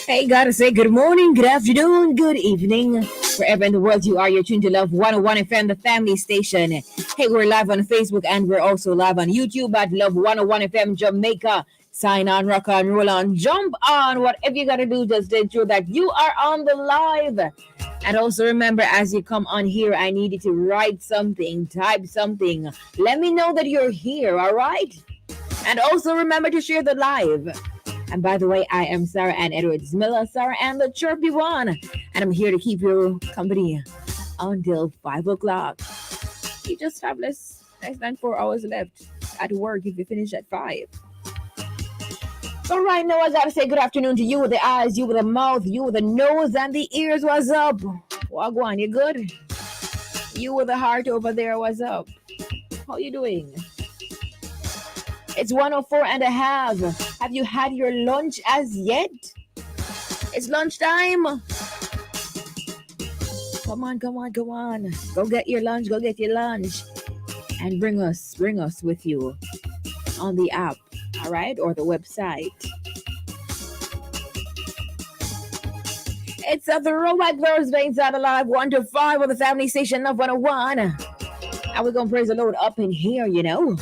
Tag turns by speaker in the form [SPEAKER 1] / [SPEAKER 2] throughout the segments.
[SPEAKER 1] Hey, gotta say good morning, good afternoon, good evening. Wherever in the world you are, you're tuned to Love 101 FM, the family station. Hey, we're live on Facebook and we're also live on YouTube at Love 101 FM Jamaica. Sign on, rock on, roll on, jump on. Whatever you gotta do, just ensure that you are on the live. And also remember, as you come on here, I need you to write something, type something. Let me know that you're here, all right? And also remember to share the live. And by the way, I am Sara-Ann Edwards Miller, Sara-Ann the chirpy one. And I'm here to keep you company until 5 o'clock. You just have less than 4 hours left at work if you finish at 5. So right now, I gotta say good afternoon to you with the eyes, you with the mouth, you with the nose and the ears. What's up? Wagwan, you good? You with the heart over there, what's up? How you doing? It's 104 and a half. Have you had your lunch as yet? It's lunchtime. Come on. Go get your lunch, And bring us with you on the app, all right? Or the website. It's a Throwback Thursday inside Alive 1 to 5 with the family station of 101. And we're going to praise the Lord up in here, you know.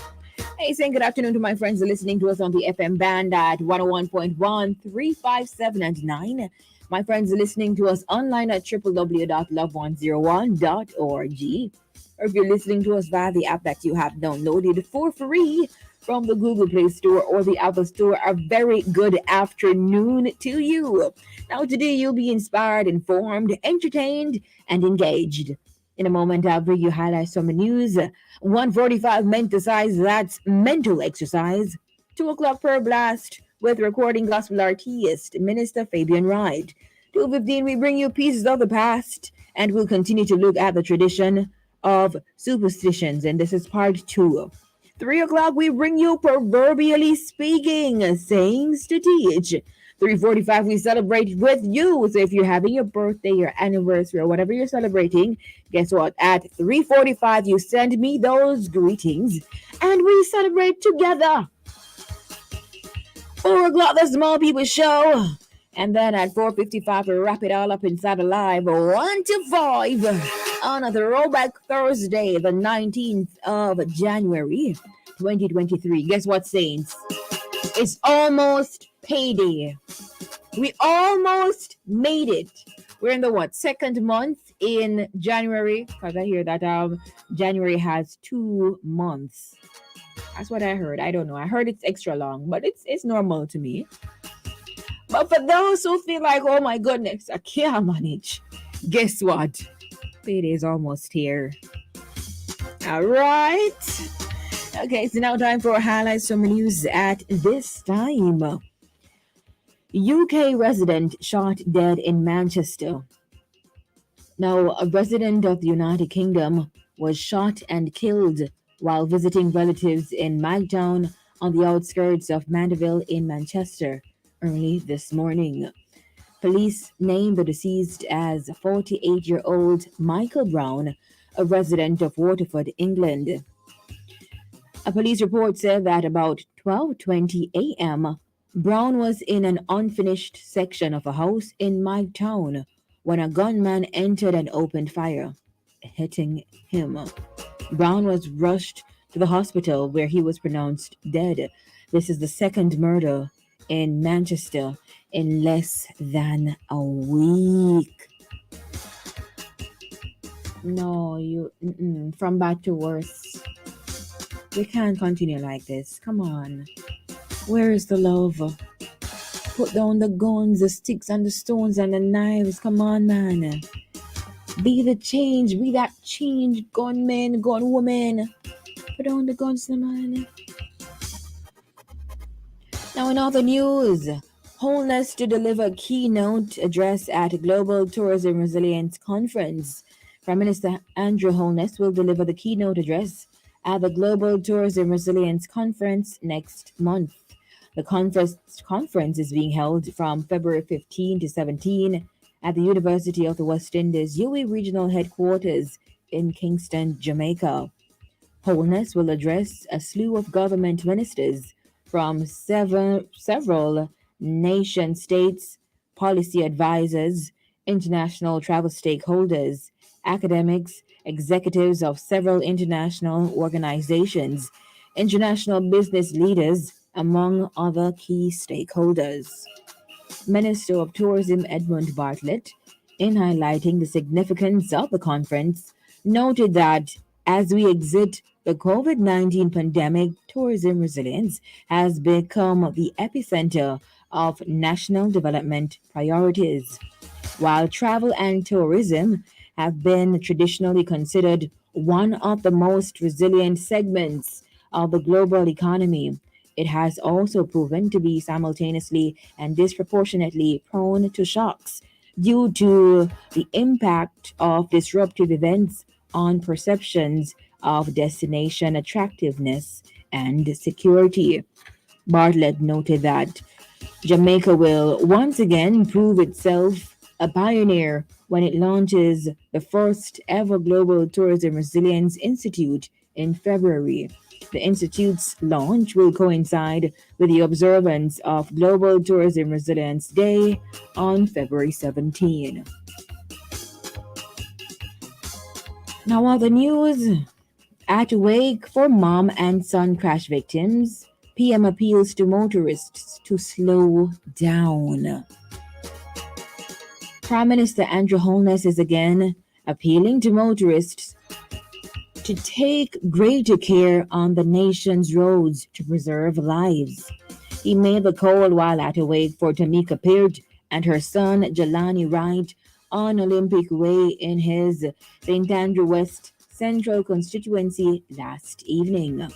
[SPEAKER 1] Hey, saying good afternoon to my friends listening to us on the FM band at 101.1, 357 and 9. My friends listening to us online at www.love101.org. Or if you're listening to us via the app that you have downloaded for free from the Google Play Store or the Apple Store, a very good afternoon to you. Now today you'll be inspired, informed, entertained, and engaged. In a moment, I'll bring you highlights from the news. 1:45 mental that's mental exercise. 2 o'clock per blast with recording gospel artist, Minister Fabian Wright. 2:15, we bring you pieces of the past, and we'll continue to look at the tradition of superstitions, and this is part 2. 3 o'clock, we bring you proverbially speaking, sayings to teach. 3:45, we celebrate with you. So if you're having your birthday, your anniversary, or whatever you're celebrating, guess what? At 3:45, you send me those greetings, and we celebrate together. 4 o'clock, the Small People Show. And then at 4:55, we wrap it all up inside Alive 1 to 5 on a Throwback Thursday, the 19th of January, 2023. Guess what, Saints? It's almost payday. We almost made it. We're in the second month in January? Because I hear that January has 2 months. That's what I heard. I don't know. I heard it's extra long, but it's normal to me. But for those who feel like, oh my goodness, I can't manage, guess what? Payday is almost here. All right. Okay, so now time for highlights from the news at this time. UK resident shot dead in Manchester. Now, a resident of the United Kingdom was shot and killed while visiting relatives in Magtown on the outskirts of Mandeville in Manchester early this morning. Police named the deceased as 48-year-old Michael Brown, a resident of Waterford, England. A police report said that about 12:20 a.m., Brown was in an unfinished section of a house in Magtown when a gunman entered and opened fire, hitting him. Brown was rushed to the hospital where he was pronounced dead. This is the second murder in Manchester in less than a week. No, from bad to worse. We can't continue like this. Come on. Where is the love? Put down the guns, the sticks, and the stones, and the knives. Come on, man. Be the change. Be that change. Gunmen, gunwoman. Put down the guns, man. Now in other news, Holness to deliver keynote address at Global Tourism Resilience Conference. Prime Minister Andrew Holness will deliver the keynote address at the Global Tourism Resilience Conference next month. The conference is being held from February 15 to 17 at the University of the West Indies UWI Regional Headquarters in Kingston, Jamaica. Holness will address a slew of government ministers from several nation states, policy advisors, international travel stakeholders, academics, executives of several international organizations, international business leaders, among other key stakeholders. Minister of Tourism Edmund Bartlett, in highlighting the significance of the conference, noted that as we exit the COVID 19 pandemic, tourism resilience has become the epicenter of national development priorities. While travel and tourism have been traditionally considered one of the most resilient segments of the global economy, it has also proven to be simultaneously and disproportionately prone to shocks due to the impact of disruptive events on perceptions of destination attractiveness and security. Bartlett noted that Jamaica will once again prove itself a pioneer when it launches the first ever Global Tourism Resilience Institute in February. The Institute's launch will coincide with the observance of Global Tourism Resilience Day on February 17. Now, other news at wake for mom and son crash victims, PM appeals to motorists to slow down. Prime Minister Andrew Holness is again appealing to motorists to take greater care on the nation's roads to preserve lives. He made the call while at a wake for Tamika Peart and her son Jelani Wright on Olympic Way in his St. Andrew West Central constituency last evening.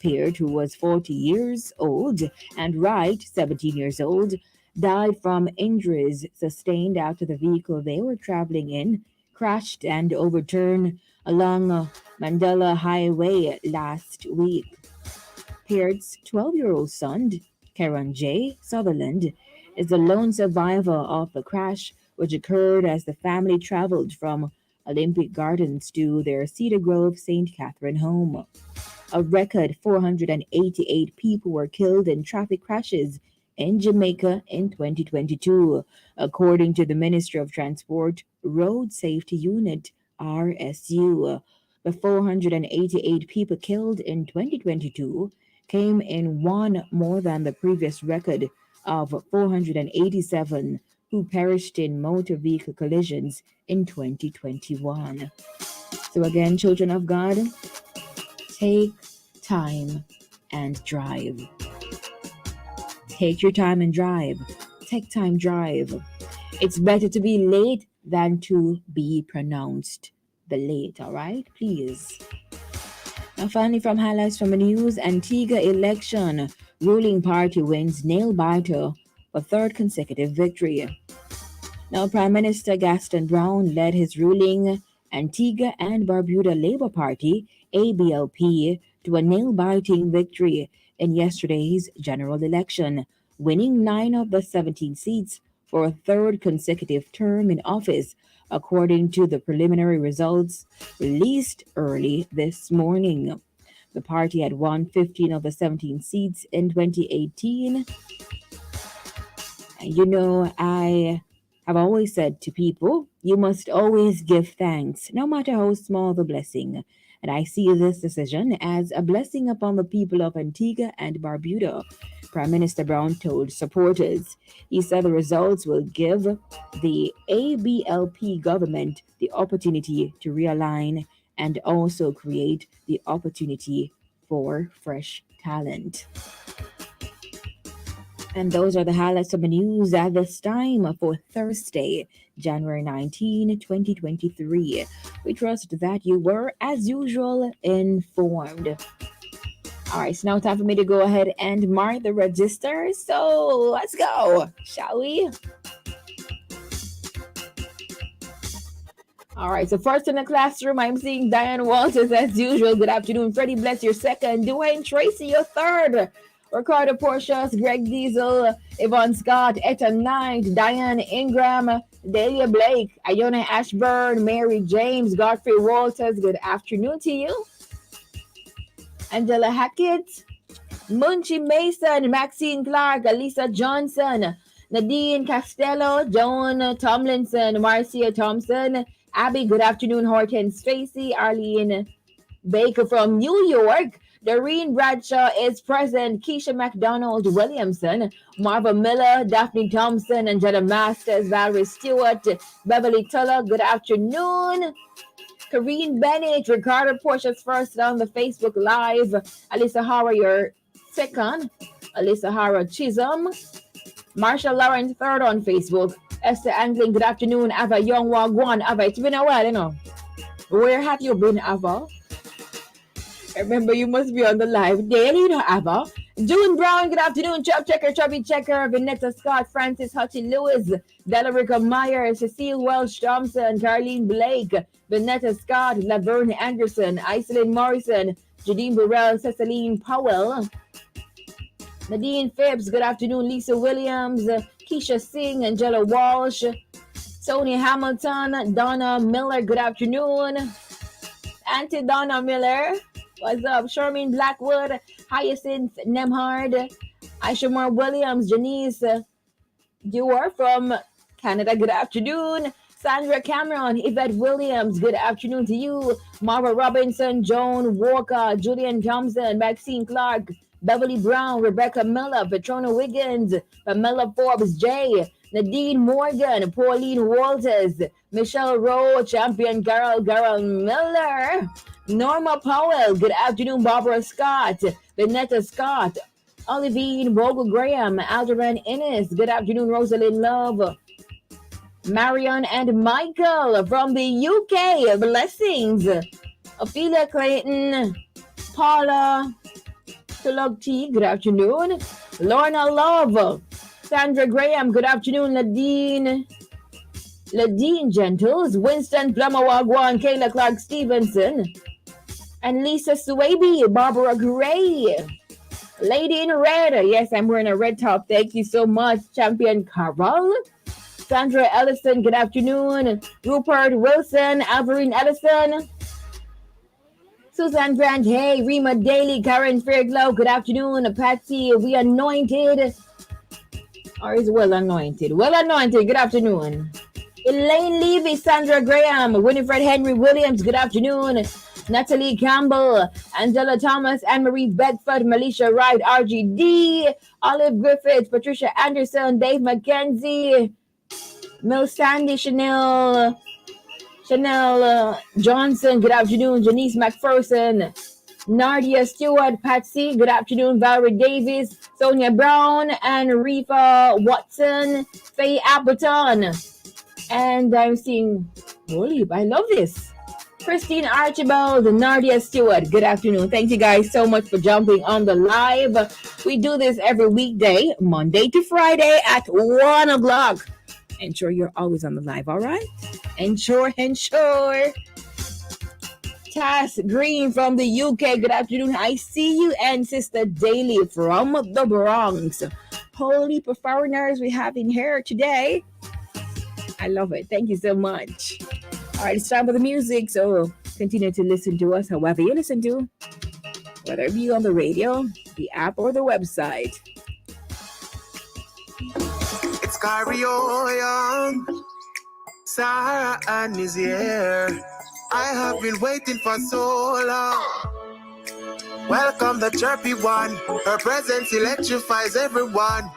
[SPEAKER 1] Peart, who was 40 years old, and Wright, 17 years old, died from injuries sustained after the vehicle they were traveling in crashed and overturned along Mandela Highway last week. Peart's 12-year-old son, Karen J. Sutherland, is the lone survivor of the crash, which occurred as the family traveled from Olympic Gardens to their Cedar Grove St. Catherine home. A record 488 people were killed in traffic crashes in Jamaica in 2022, according to the Ministry of Transport Road Safety Unit, RSU. The 488 people killed in 2022 came in one more than the previous record of 487 who perished in motor vehicle collisions in 2021. So, again, children of God, take time and drive. Take your time and drive. Take time, drive. It's better to be late than to be pronounced the late, all right? Please. Now, finally, from highlights from the news, Antigua election. Ruling party wins nail biter for third consecutive victory. Now, Prime Minister Gaston Brown led his ruling Antigua and Barbuda Labour Party, ABLP, to a nail-biting victory in yesterday's general election, winning 9 of the 17 seats for a third consecutive term in office, according to the preliminary results released early this morning. The party had won 15 of the 17 seats in 2018. You know, I have always said to people, you must always give thanks, no matter how small the blessing. And I see this decision as a blessing upon the people of Antigua and Barbuda, Prime Minister Brown told supporters. He said the results will give the ABLP government the opportunity to realign and also create the opportunity for fresh talent. And those are the highlights of the news at this time for Thursday, January 19, 2023. We trust that you were, as usual, informed. All right, so now time for me to go ahead and mark the register. So let's go, shall we? All right, so first in the classroom, I'm seeing Diane Walters as usual. Good afternoon, Freddie Bless, your second. Dwayne Tracy, your third. Ricardo Porcius, Greg Diesel, Yvonne Scott, Etta Knight, Diane Ingram, Delia Blake, Iona Ashburn, Mary James, Godfrey Walters. Good afternoon to you. Angela Hackett, Munchie Mason, Maxine Clark, Alisa Johnson, Nadine Castello, Joan Tomlinson, Marcia Thompson, Abby, good afternoon, Hortense Tracy, Arlene Baker from New York, Doreen Bradshaw is present, Keisha McDonald Williamson, Marva Miller, Daphne Thompson, Angela Masters, Valerie Stewart, Beverly Tuller, good afternoon. Kareen Bennett, Ricardo Portia's first on the Facebook Live, Alyssa Hara, your second, Alyssa Hara Chisholm, Marsha Lawrence third on Facebook, Esther Angling, good afternoon, Ava Young Wagwan, Ava, it's been a while, you know. Where have you been, Ava? Remember, you must be on the live daily, you know, Ava. June Brown, good afternoon. Chub Checker, Chubby Checker, Vanessa Scott, Francis Hutchie Lewis, Delarica Meyer, Cecile Welsh Thompson, Carlene Blake, Vanessa Scott, Laverne Anderson, Iselin Morrison, Jadine Burrell, Ceciline Powell, Nadine Phibbs, good afternoon. Lisa Williams, Keisha Singh, Angela Walsh, Tony Hamilton, Donna Miller, good afternoon. Auntie Donna Miller, what's up? Charmaine Blackwood, Hyacinth Nemhard, Aisha Moore Williams, Janice Dewar from Canada, good afternoon. Sandra Cameron, Yvette Williams, good afternoon to you. Mara Robinson, Joan Walker, Julian Thompson, Maxine Clark, Beverly Brown, Rebecca Miller, Petrona Wiggins, Pamela Forbes J, Nadine Morgan, Pauline Walters, Michelle Rowe, Champion Carol Miller, Norma Powell, good afternoon, Barbara Scott, Vanetta Scott, Olivine Bogle Graham, Alderman Innes, good afternoon, Rosalind Love, Marion and Michael from the UK, blessings, Ophelia Clayton, Paula Tulogti, good afternoon, Lorna Love, Sandra Graham, good afternoon, Ladine Gentles, Winston Plumawagwan, Kayla Clark Stevenson, and Lisa Swaby, Barbara Gray, Lady in Red. Yes, I'm wearing a red top. Thank you so much, Champion Carol. Sandra Ellison, good afternoon. Rupert Wilson, Alvarine Ellison, Susan Grant, hey, Rima Daly, Karen Fairglow, good afternoon. Patsy, we anointed, or is well anointed? Well anointed, good afternoon. Elaine Levy, Sandra Graham, Winifred Henry Williams, good afternoon. Natalie Campbell, Angela Thomas, Anne-Marie Bedford, Melisha Wright, RGD, Olive Griffith, Patricia Anderson, Dave McKenzie, Mel Sandy, Chanel Johnson, good afternoon. Janice McPherson, Nardia Stewart, Patsy, good afternoon. Valerie Davis, Sonia Brown, and Rifa Watson, Faye Appleton. And I'm seeing, holy, I love this. Christine Archibald, Nardia Stewart, good afternoon. Thank you guys so much for jumping on the live. We do this every weekday, Monday to Friday at 1 o'clock. Ensure you're always on the live, all right? Ensure. Tass Green from the UK, good afternoon. I see you, and Sister Daly from the Bronx. Holy foreigners we have in here today. I love it. Thank you so much. All right, it's time for the music, so continue to listen to us however you listen to, whether it be on the radio, the app, or the website.
[SPEAKER 2] It's Cario Young. Sara-Ann is here. I have been waiting for so long. Welcome the chirpy one. Her presence electrifies everyone.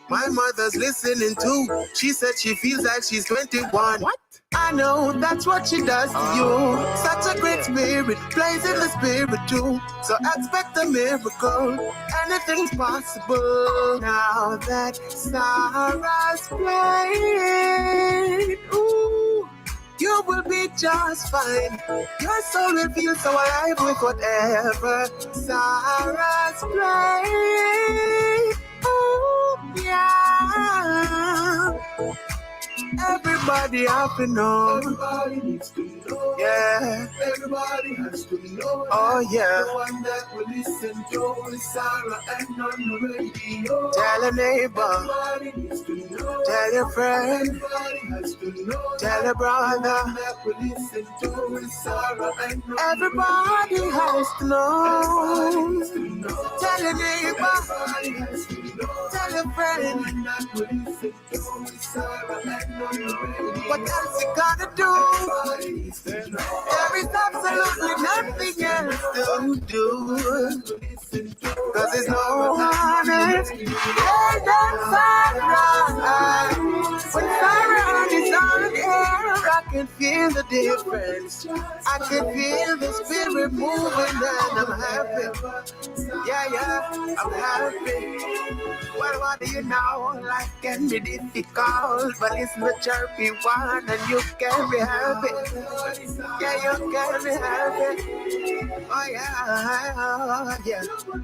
[SPEAKER 2] My mother's listening too. She said she feels like she's 21. What? I know that's what she does to you. Such a great spirit, plays in the spirit too. So expect a miracle, anything's possible. Now that Sarah's playing, ooh, you will be just fine. Your soul will feel so alive with whatever Sarah's playing. Ooh, yeah. Everybody have to know. Everybody needs to know. Yeah. Everybody has to know. Oh yeah. The one that will listen to is Sara-Ann on the radio. Tell a neighbor. Everybody needs to know. Tell your friend. Everybody has to know. Tell a brother. The one that will listen to is Sara-Ann. Everybody has to know. Tell your neighbor. Tell your friend. What else you gotta do? There is absolutely nothing else to do. Cause there's no one else. And that's Sara-Ann. When Sara-Ann is on air, I can feel the difference. I can feel the spirit moving and I'm happy. Yeah, I'm happy. Well, what do you know? Life can be difficult, but it's the chirpy one, and you can be happy. Yeah, you can be happy. Oh yeah, yeah.